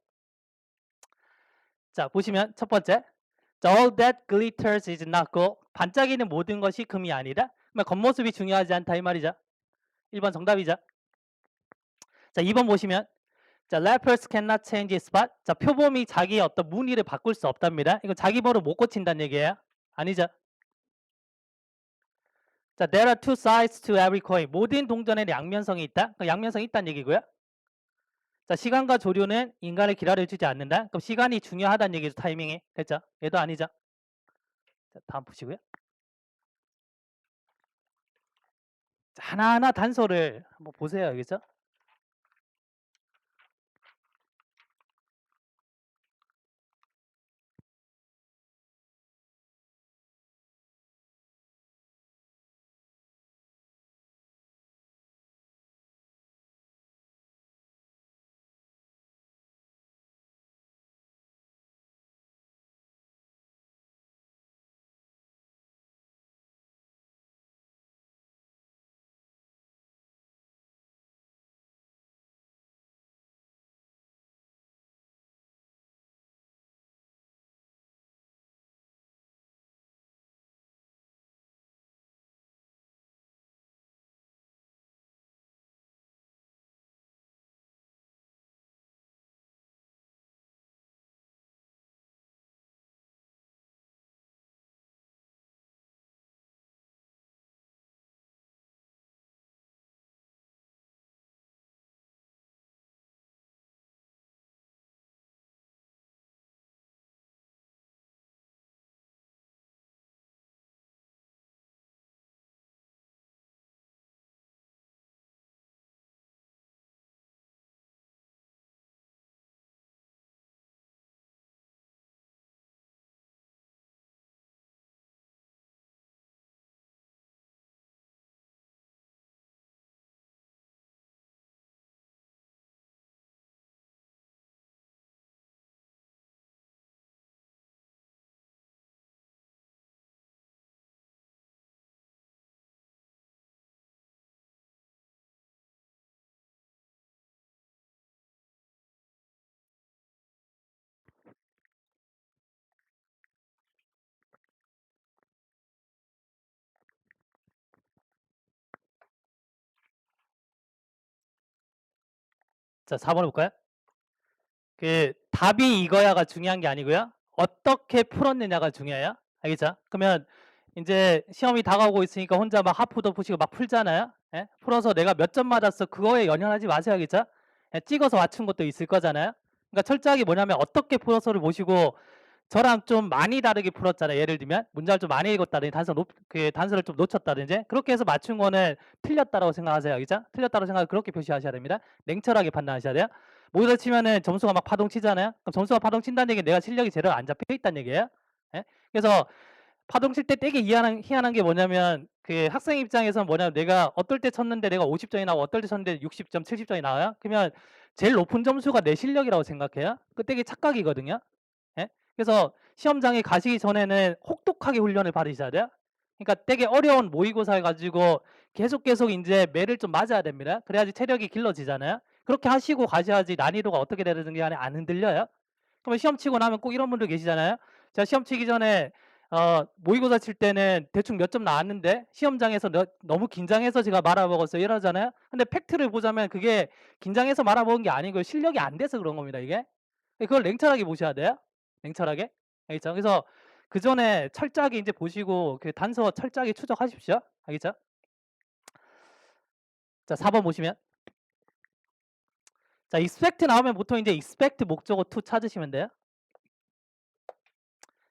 자, 보시면 첫 번째. All that glitters is not gold. 반짝이는 모든 것이 금이 아니다. 그러면 겉모습이 중요하지 않다 이 말이죠. 1번 정답이죠. 자, 2번 보시면 자, lepers cannot change his spot. 자, 표범이 자기의 어떤 무늬를 바꿀 수 없답니다. 이거 자기 벌을 못 고친다는 얘기예요. 아니죠? 자, there are two sides to every coin. 모든 동전에는 양면성이 있다. 그럼 양면성이 있다는 얘기고요. 자, 시간과 조류는 인간을 기다려주지 않는다. 그럼 시간이 중요하다는 얘기죠. 타이밍이. 됐죠? 얘도 아니죠? 자, 다음 보시고요. 자, 하나하나 단서를 한번 보세요. 알겠죠? 자, 4번 해볼까요? 그 답이 이거야가 중요한 게 아니고요. 어떻게 풀었느냐가 중요해요. 알겠죠? 그러면 이제 시험이 다가오고 있으니까 혼자 막 하프도 푸시고 막 풀잖아요. 예? 풀어서 내가 몇 점 맞았어 그거에 연연하지 마세요. 알겠죠? 예, 찍어서 맞춘 것도 있을 거잖아요. 그러니까 철저하게 뭐냐면 어떻게 풀어서를 보시고 저랑 좀 많이 다르게 풀었잖아요. 예를 들면 문장을 좀 많이 읽었다든지 단서를 좀 놓쳤다든지 그렇게 해서 맞춘 거는 틀렸다라고 생각하세요. 알겠죠? 틀렸다고 생각하고 그렇게 표시하셔야 됩니다. 냉철하게 판단하셔야 돼요. 모의고사 치면은 점수가 막 파동치잖아요. 그럼 점수가 파동친다는 얘기는 내가 실력이 제대로 안 잡혀 있다는 얘기예요. 예? 그래서 파동칠 때 되게 희한한 게 뭐냐면 그 학생 입장에서는 뭐냐면 내가 어떨 때 쳤는데 내가 50점이 나오고 어떨 때 쳤는데 60점, 70점이 나와요. 그러면 제일 높은 점수가 내 실력이라고 생각해요. 그 되게 착각이거든요. 예? 그래서 시험장에 가시기 전에는 혹독하게 훈련을 받으셔야 돼요. 그러니까 되게 어려운 모의고사 가지고 계속 인제 매를 좀 맞아야 됩니다. 그래야지 체력이 길러지잖아요. 그렇게 하시고 가셔야지 난이도가 어떻게 되든지 간에 안 흔들려요. 그러면 시험 치고 나면 꼭 이런 분들 계시잖아요. 제가 시험 치기 전에 모의고사 칠 때는 대충 몇 점 나왔는데 시험장에서 너무 긴장해서 제가 말아먹었어요 이러잖아요. 근데 팩트를 보자면 그게 긴장해서 말아먹은 게 아니고 실력이 안 돼서 그런 겁니다 이게. 그걸 냉철하게 보셔야 돼요. 냉철하게. 알겠죠? 그래서 그전에 철저하게 인제 보시고 그 단서 철저하게 추적하십시오. 알겠죠? 자 4번 보시면 자 expect 나오면 보통 인제 expect 목적어 to 찾으시면 돼요.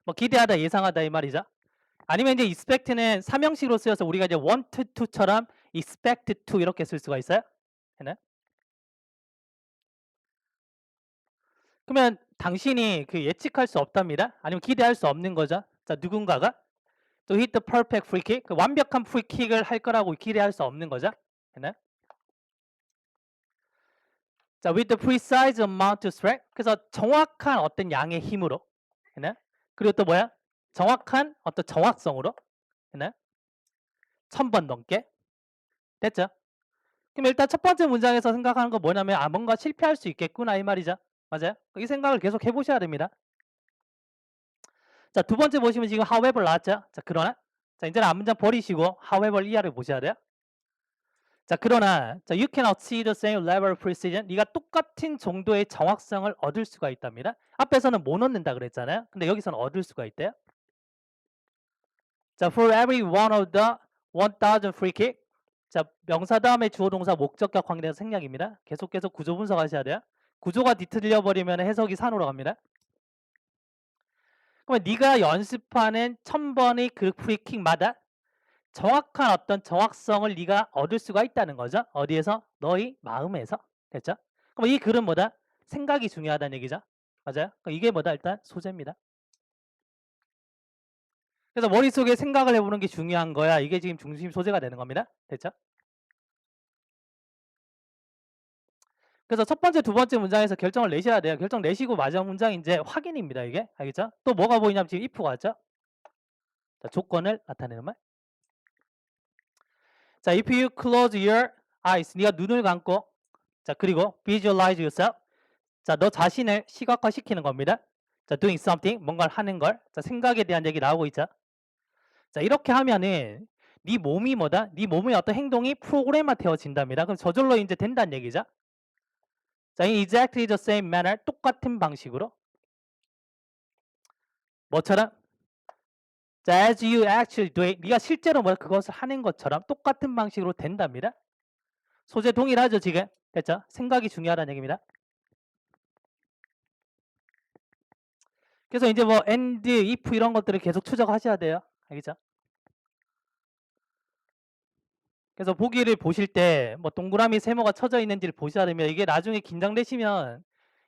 뭐 기대하다, 예상하다 이 말이죠. 아니면 이제 expect는 삼형식으로 쓰여서 우리가 이제 want to처럼 expect to 이렇게 쓸 수가 있어요. 네. 그러면 당신이 그 예측할 수 없답니다. 아니면 기대할 수 없는 거죠. 자, 누군가가 to hit the perfect free kick, 그 완벽한 프리킥을 할 거라고 기대할 수 없는 거죠. 네. 자, with the precise amount of strength, 그래서 정확한 어떤 양의 힘으로, 네. 그리고 또 뭐야? 정확한 어떤 정확성으로, 네. 1000번 넘게 됐죠. 그럼 일단 첫 번째 문장에서 생각하는 건 뭐냐면 '아 뭔가 실패할 수 있겠구나.' 이 말이죠. 맞아요? 이 생각을 계속 해 보셔야 됩니다. 자 두 번째 보시면 지금 however 나왔죠? 자 그러나 자 인제는 앞문장 버리시고 however 이하를 보셔야 돼요. 자 그러나 자 you cannot see the same level of precision. 네가 똑같은 정도의 정확성을 얻을 수가 있답니다. 앞에서는 못 얻는다 그랬잖아요. 근데 여기서는 얻을 수가 있대요. 자 for every one of the 1000 free kick. 자 명사 다음에 주어 동사 목적격 관계대서 생략입니다. 계속 구조 분석하셔야 돼요. 구조가 뒤틀려 버리면 해석이 산으로 갑니다. 그러면 네가 연습하는 1000번의 그 프리킥마다 정확한 어떤 정확성을 네가 얻을 수가 있다는 거죠. 어디에서? 너의 마음에서. 됐죠? 그럼 이 글은 뭐다? 생각이 중요하다는 얘기죠. 맞아요? 이게 뭐다? 일단 소재입니다. 그래서 머릿속에 생각을 해보는 게 중요한 거야. 이게 지금 중심 소재가 되는 겁니다. 됐죠? 그래서 첫 번째, 두 번째 문장에서 결정을 내셔야 돼요. 결정 내시고 마지막 문장이 이제 확인입니다. 이게. 알겠죠? 또 뭐가 보이냐면 지금 if가 왔죠? 자, 조건을 나타내는 말. 자, if you close your eyes, 네가 눈을 감고, 자, 그리고 visualize yourself. 자, 너 자신을 시각화시키는 겁니다. 자, doing something, 뭔가를 하는 걸. 자, 생각에 대한 얘기 나오고 있죠. 자, 이렇게 하면은 네 몸이 뭐다? 네 몸의 어떤 행동이 프로그램화되어진답니다. 그럼 저절로 이제 된다는 얘기죠. 자, in exactly the same manner, 똑같은 방식으로. 뭐처럼? 자, as you actually do it, 네가 실제로 뭐 그것을 하는 것처럼 똑같은 방식으로 된답니다. 소재 동일하죠, 지금? 됐죠? 생각이 중요하다는 얘기입니다. 그래서 이제 뭐 and, if 이런 것들을 계속 추적하셔야 돼요. 알겠죠? 그래서 보기를 보실 때 뭐 동그라미 세모가 쳐져 있는지를 보셔야 됩니다. 이게 나중에 긴장되시면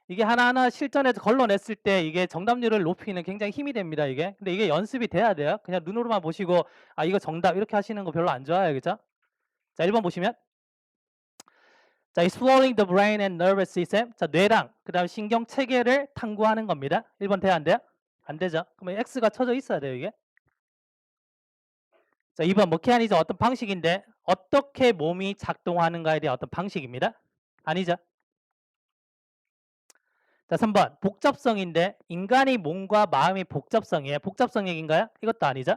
이게 하나하나 실전에서 걸러냈을 때 이게 정답률을 높이는 굉장히 힘이 됩니다, 이게. 근데 이게 연습이 돼야 돼요. 그냥 눈으로만 보시고 '아 이거 정답.' 이렇게 하시는 거 별로 안 좋아요. 그죠? 자 1번 보시면 자 exploring the brain and nervous system. 자 뇌랑 그다음에 신경 체계를 탐구하는 겁니다. 1번 돼요, 안 돼요? 안 되죠. 그러면 X가 쳐져 있어야 돼요, 이게. 자 2번 메커니즘 어떤 방식인데 어떻게 몸이 작동하는가에 대한 어떤 방식입니다. 아니죠. 자 3번 복잡성인데 인간의 몸과 마음의 복잡성이에요. 복잡성 얘기인가요? 이것도 아니죠.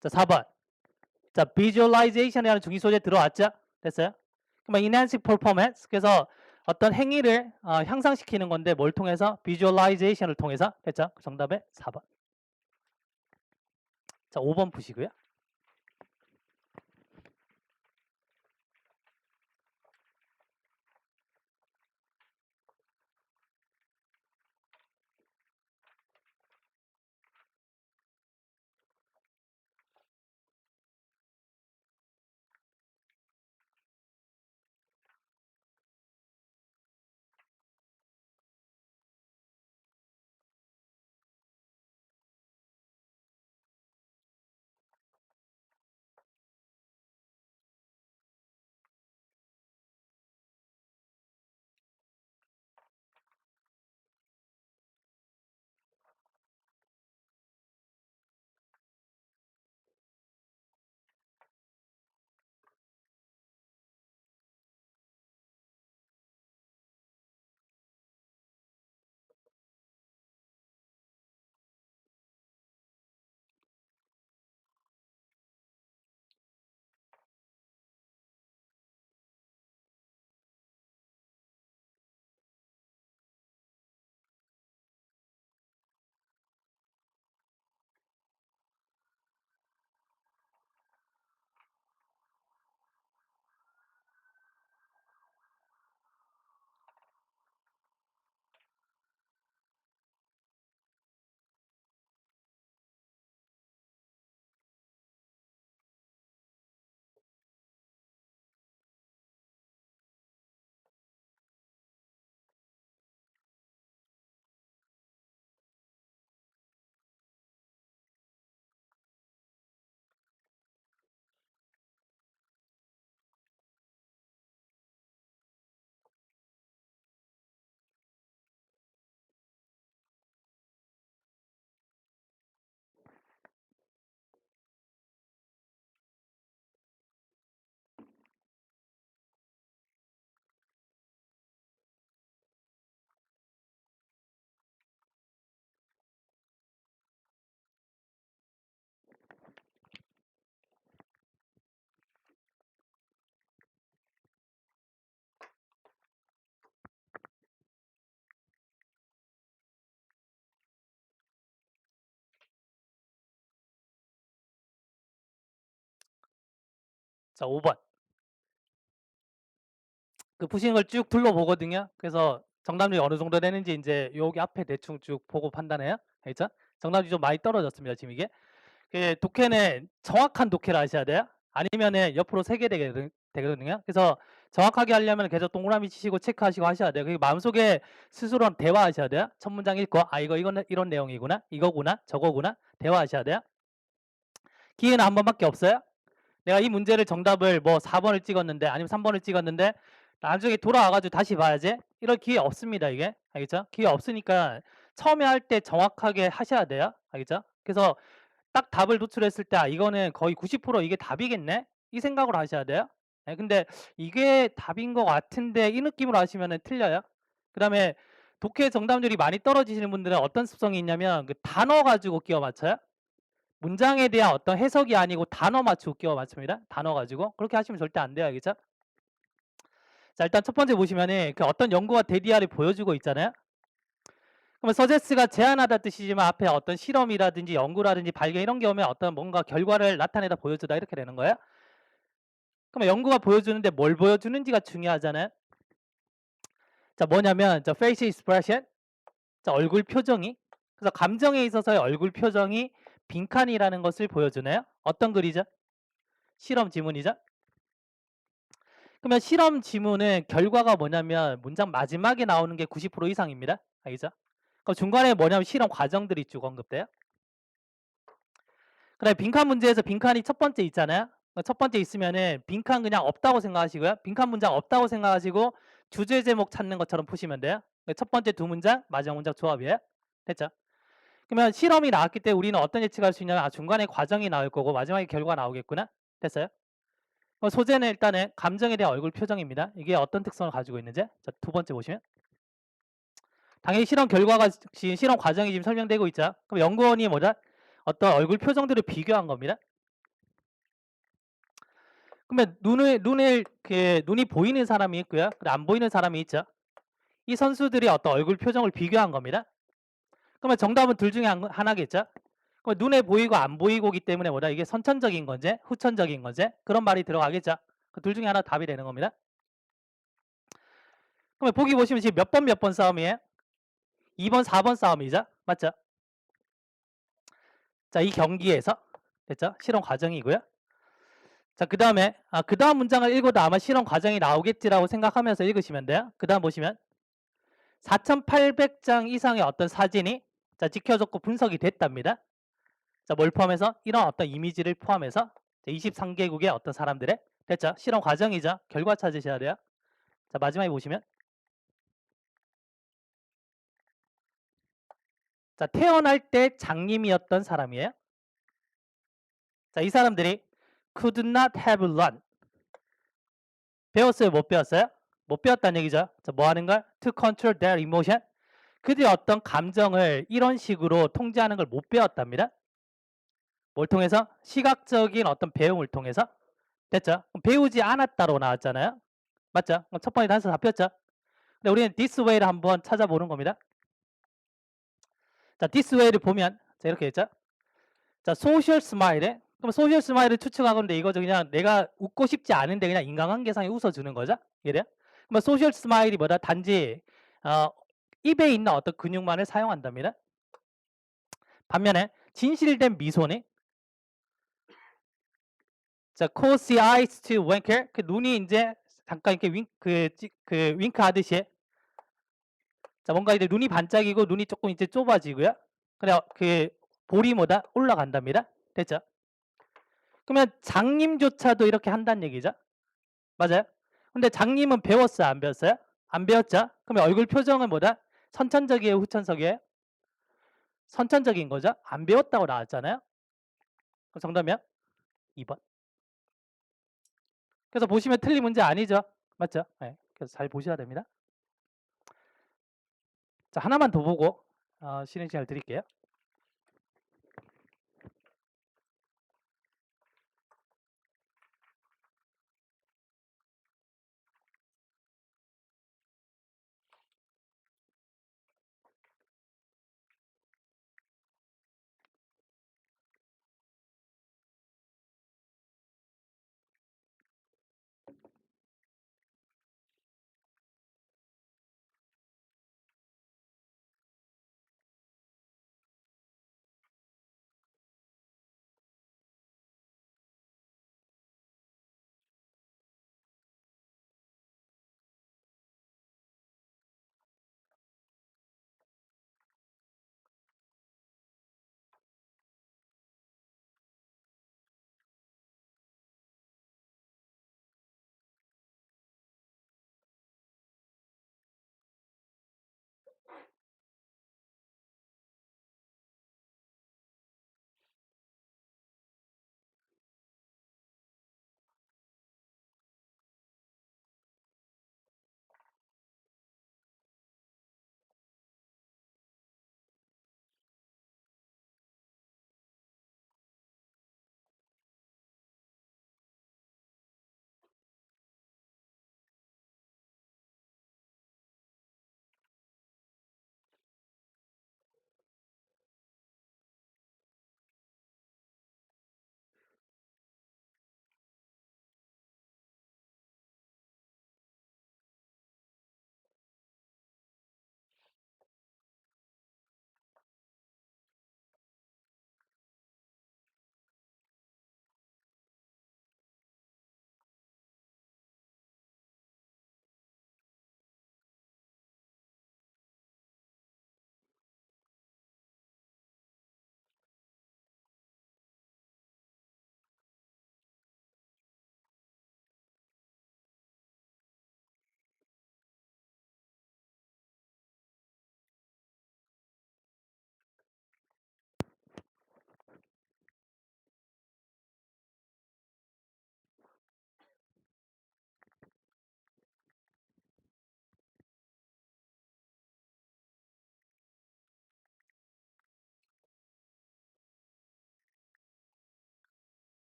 자 4번 자 visualization이라는 중기 소재 들어왔죠. 됐어요? 그러면 enhancing performance, 그래서 어떤 행위를 향상시키는 건데 뭘 통해서? visualization을 통해서. 됐죠? 정답은 4번. 자 5번 보시고요. 자, 5번. 그 푸시는 걸 쭉 둘러보거든요. 그래서 정답률이 어느 정도 되는지 인제 여기 앞에 대충 쭉 보고 판단해요. 알겠죠? 정답률이 좀 많이 떨어졌습니다, 지금 이게. 그 독해는 정확한 독해를 하셔야 돼요. 아니면은 옆으로 새게 되거든요. 그래서 정확하게 하려면 계속 동그라미 치시고 체크하시고 하셔야 돼요. 그리고 마음속에 스스로랑 대화하셔야 돼요. 첫 문장 읽고 '아 이거는 이런 내용이구나. 이거구나. 저거구나.' 대화하셔야 돼요. 기회는 한 번밖에 없어요. 내가 이 문제를 정답을 뭐 4 번을 찍었는데 아니면 3 번을 찍었는데 나중에 돌아와 가지고 다시 봐야지. 이럴 기회 없습니다, 이게. 알겠죠? 기회 없으니까 처음에 할 때 정확하게 하셔야 돼요. 알겠죠? 그래서 딱 답을 도출했을 때 '아 이거는 거의 90% 이게 답이겠네.' 이 생각으로 하셔야 돼요. 예 근데 '이게 답인 것 같은데.' 이 느낌으로 하시면은 틀려요. 그다음에 독해 정답률이 많이 떨어지시는 분들은 어떤 습성이 있냐면 그 단어 가지고 끼워 맞춰요. 문장에 대한 어떤 해석이 아니고 단어 맞추고 끼워 맞춥니다. 단어 가지고. 그렇게 하시면 절대 안 돼요. 알겠죠? 자 일단 첫 번째 보시면은 그 어떤 연구가 데디아를 보여주고 있잖아요. 그러면 서제스가 제안하다 뜻이지만 앞에 어떤 실험이라든지 연구라든지 발견 이런 게 오면 어떤 뭔가 결과를 나타내다 보여주다 이렇게 되는 거예요. 그러면 연구가 보여주는데 뭘 보여주는지가 중요하잖아요. 자 뭐냐면 저 face expression, 자 얼굴 표정이, 그래서 감정에 있어서의 얼굴 표정이 빈칸이라는 것을 보여주네요. 어떤 글이죠? 실험 지문이죠. 그러면 실험 지문은 결과가 뭐냐면 문장 마지막에 나오는 게 90% 이상입니다. 알겠죠? 그럼 중간에 뭐냐면 실험 과정들이 쭉 언급돼요. 그다음에 빈칸 문제에서 빈칸이 첫 번째 있잖아요. 첫 번째 있으면은 빈칸 그냥 없다고 생각하시고요. 빈칸 문장 없다고 생각하시고 주제 제목 찾는 것처럼 푸시면 돼요. 첫 번째 두 문장, 마지막 문장 조합이에요. 됐죠? 그러면 실험이 나왔기 때문에 우리는 어떤 예측할 수 있냐면 아 중간에 과정이 나올 거고 마지막에 결과가 나오겠구나. 됐어요? 소재는 일단은 감정에 대한 얼굴 표정입니다. 이게 어떤 특성을 가지고 있는지. 자, 두 번째 보시면 당연히 실험 결과가 실험 과정이 지금 설명되고 있죠. 그럼 연구원이 뭐다? 어떤 얼굴 표정들을 비교한 겁니다. 그러면 눈이 보이는 사람이 있고요. 안 보이는 사람이 있죠. 이 선수들이 어떤 얼굴 표정을 비교한 겁니다. 그러면 정답은 둘 중에 하나겠죠. 그럼 눈에 보이고 안 보이고기 때문에 뭐다? 이게 선천적인 건지 후천적인 건지 그런 말이 들어가겠죠. 그 둘 중에 하나 답이 되는 겁니다. 그러면 보기 보시면 지금 몇 번 싸움이에요? 2번, 4번 싸움이죠. 맞죠? 자, 이 경기에서 됐죠? 실험 과정이고요. 자, 그다음에 그다음 문장을 읽어도 아마 실험 과정이 나오겠지라고 생각하면서 읽으시면 돼요. 그다음 보시면 4,800장 이상의 어떤 사진이 자, 지켜졌고 분석이 됐답니다. 자, 뭘 포함해서 이런 어떤 이미지를 포함해서 23개국의 어떤 사람들의 됐죠? 실험 과정이죠. 결과 찾으셔야 돼요. 자, 마지막에 보시면 자, 태어날 때 장님이었던 사람이에요. 자, 이 사람들이 could not have learned. 배웠어요? 못 배웠어요? 못 배웠다는 얘기죠. 자, 뭐 하는 걸? To control their emotion. 그들이 어떤 감정을 이런 식으로 통제하는 걸 못 배웠답니다. 뭘 통해서? 시각적인 어떤 배움을 통해서. 됐죠? 그럼 배우지 않았다로 나왔잖아요. 맞죠? 그럼 첫 번째 단서 잡혔죠? 근데 우리는 this way를 한번 찾아보는 겁니다. 자, this way를 보면 자, 이렇게 있죠? 자, social smile. 그럼 social smile을 추측하건데 이거죠. 그냥 내가 웃고 싶지 않은데 그냥 인간관계상에 웃어주는 거죠. 이래요? 그럼 social smile이 뭐다? 단지 입에 있는 어떤 근육만을 사용한답니다. 반면에 진실된 미소는 자, close the eyes to wink. 그 눈이 이제 잠깐 이렇게 윙크 하듯이 자, 뭔가 이제 눈이 반짝이고 눈이 조금 이제 좁아지고요. 그래 그 볼이 뭐다? 올라간답니다. 됐죠? 그러면 장님조차도 이렇게 한다는 얘기죠. 맞아요? 근데 장님은 배웠어요? 안 배웠어요? 안 배웠죠? 그러면 얼굴 표정은 뭐다? 선천적이에요? 후천적이에요? 선천적인 거죠? 안 배웠다고 나왔잖아요. 그럼 정답이요? 2번. 그래서 보시면 틀린 문제 아니죠? 맞죠? 네. 그래서 잘 보셔야 됩니다. 자, 하나만 더 보고 쉬는 시간을 드릴게요.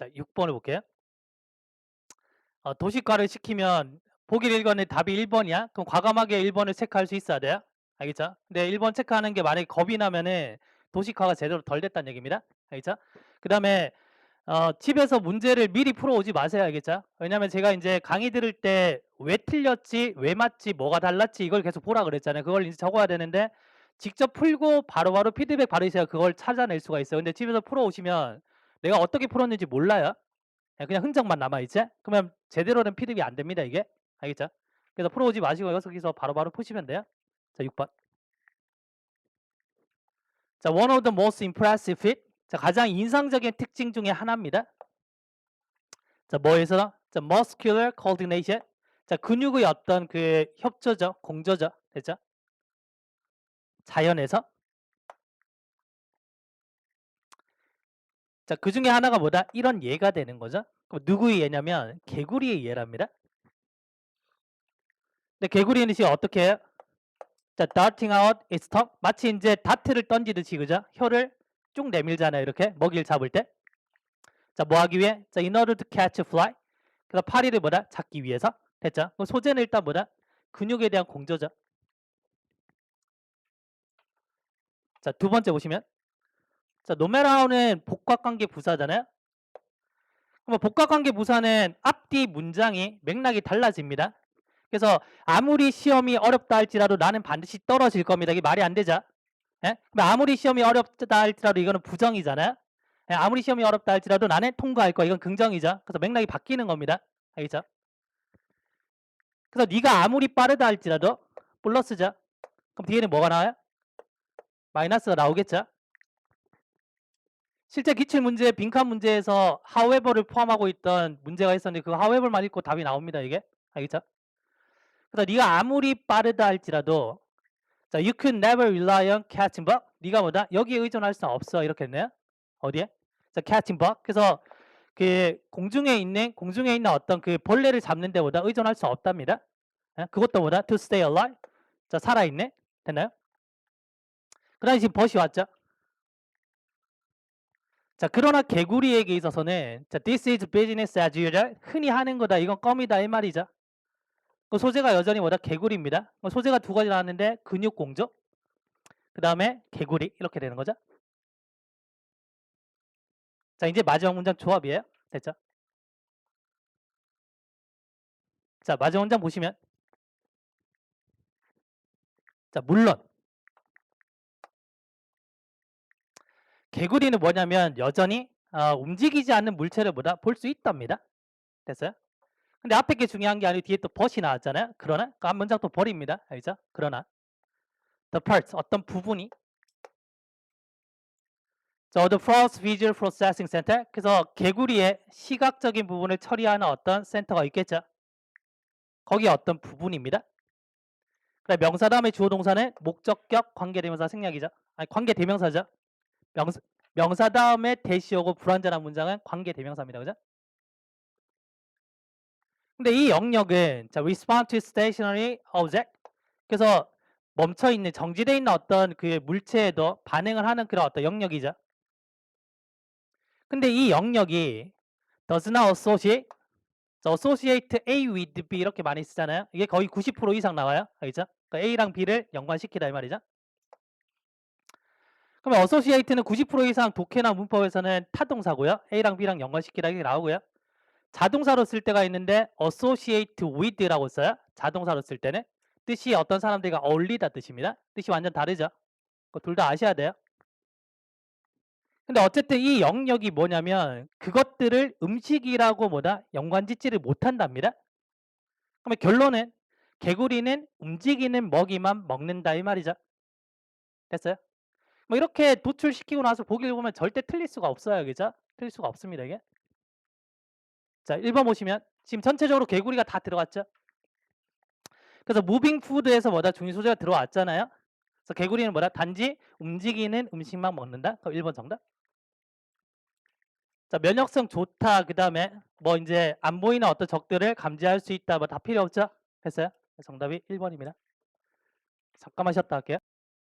자, 6번을 볼게요. 도식화를 시키면 보기를 읽었는데 답이 1번이야? 그럼 과감하게 1번을 체크할 수 있어야 돼요. 알겠죠? 근데 1번 체크하는 게 만약에 겁이 나면은 도식화가 제대로 덜 됐다는 얘기입니다. 알겠죠? 그 다음에 집에서 문제를 미리 풀어오지 마세요. 알겠죠? 왜냐면 제가 이제 강의 들을 때 왜 틀렸지, 왜 맞지, 뭐가 달랐지 이걸 계속 보라 그랬잖아요. 그걸 이제 적어야 되는데 직접 풀고 바로바로 피드백 받으셔야 그걸 찾아낼 수가 있어요. 근데 집에서 풀어오시면 내가 어떻게 풀었는지 몰라요. 그냥 흔적만 남아있지? 그러면 제대로 된 피드백이 안 됩니다. 이게. 알겠죠? 그래서 풀어오지 마시고 여기서 바로바로 푸시면 돼요. 자, 6번. 자, one of the most impressive feat. 자, 가장 인상적인 특징 중에 하나입니다. 자, 뭐에서? 자, muscular coordination. 자, 근육의 어떤 그 협조죠, 공조죠, 됐죠? 자연에서. 자, 그 중에 하나가 뭐다? 이런 예가 되는 거죠. 그럼 누구의 예냐면 개구리의 예랍니다. 근데 개구리는 지금 어떻게 해요? 자, darting out its tongue. 마치 이제 다트를 던지듯이 그죠? 혀를 쭉 내밀잖아요. 이렇게 먹이를 잡을 때. 자, 뭐 하기 위해? 자, in order to catch a fly. 그래서 파리를 뭐다? 잡기 위해서. 됐죠? 그럼 소재는 일단 뭐다? 근육에 대한 공조죠. 자, 두 번째 보시면 자, no matter how는 복합관계 부사잖아요. 그럼 복합관계 부사는 앞뒤 문장이 맥락이 달라집니다. 그래서 아무리 시험이 어렵다 할지라도 나는 반드시 떨어질 겁니다. 이게 말이 안 되죠. 예? 아무리 시험이 어렵다 할지라도 이거는 부정이잖아요. 예? 아무리 시험이 어렵다 할지라도 나는 통과할 거야. 이건 긍정이죠. 그래서 맥락이 바뀌는 겁니다. 알겠죠? 그래서 네가 아무리 빠르다 할지라도 플러스죠. 그럼 뒤에는 뭐가 나와요? 마이너스가 나오겠죠. 실제 기출문제, 빈칸 문제에서 however를 포함하고 있던 문제가 있었는데 그 however만 읽고 답이 나옵니다. 이게. 알겠죠? 그래서 네가 아무리 빠르다 할지라도 자, you could never rely on catching bug. 네가 뭐다? 여기에 의존할 수 없어. 이렇게 했네요. 어디에? 자, catching bug. 그래서 그 공중에 있는 어떤 그 벌레를 잡는 데보다 의존할 수 없답니다. 예? 그것도 뭐다? to stay alive. 자, 살아있네. 됐나요? 그다음에 지금 벗이 왔죠. 자, 그러나 개구리에게 있어서는 자, this is business as usual. 흔히 하는 거다. 이건 껌이다. 이 말이죠. 그 소재가 여전히 뭐다? 개구리입니다. 소재가 두 가지 나왔는데 근육 공조. 그 다음에 개구리 이렇게 되는 거죠. 자, 이제 마지막 문장 조합이에요. 됐죠? 자, 마지막 문장 보시면 자, 물론 개구리는 뭐냐면 여전히 움직이지 않는 물체를 보다 볼 수 있답니다. 됐어요? 근데 앞에 게 중요한 게 아니고 뒤에 또 벗이 나왔잖아요. 그러나 그 한 문장 또 버립니다. 알죠? 그러나 the parts 어떤 부분이 자, the first visual processing center. 그래서 개구리의 시각적인 부분을 처리하는 어떤 센터가 있겠죠. 거기에 어떤 부분입니다. 그래, 명사 다음에 주어 동사는 목적격 관계대명사 생략이죠. 아니, 관계대명사죠. 명사 다음에 대시 오고 불완전한 문장은 관계대명사입니다. 그죠? 근데 이 영역은 자, respond to stationary object. 그래서 멈춰 있는 정지되어 있는 어떤 그 물체에도 반응을 하는 그런 어떤 영역이죠. 근데 이 영역이 does not associate, associate A with B 이렇게 많이 쓰잖아요. 이게 거의 90% 이상 나와요. 알겠죠? 그러니까 A랑 B를 연관시키다 이 말이죠. 그럼 associate는 90% 이상 독해나 문법에서는 타동사고요. A랑 B랑 연관시키다 이렇게 나오고요. 자동사로 쓸 때가 있는데 associate with라고 써요. 자동사로 쓸 때는 뜻이 어떤 사람들과 어울리다 뜻입니다. 뜻이 완전 다르죠. 둘 다 아셔야 돼요. 근데 어쨌든 이 영역이 뭐냐면 그것들을 음식이라고 뭐다 연관짓지를 못한답니다. 그러면 결론은 개구리는 움직이는 먹이만 먹는다 이 말이죠. 됐어요? 뭐 이렇게 도출시키고 나서 보기를 보면 절대 틀릴 수가 없어요. 그죠? 틀릴 수가 없습니다. 이게. 자, 1번 보시면 지금 전체적으로 개구리가 다 들어갔죠? 그래서 무빙 푸드에서 뭐다 중요 소재가 들어왔잖아요. 그래서 개구리는 뭐다 단지 움직이는 음식만 먹는다. 그럼 1번 정답. 자, 면역성 좋다. 그다음에 뭐 이제 안 보이는 어떤 적들을 감지할 수 있다. 뭐 다 필요 없죠? 했어요? 정답이 1번입니다. 잠깐만 쉬었다 할게요.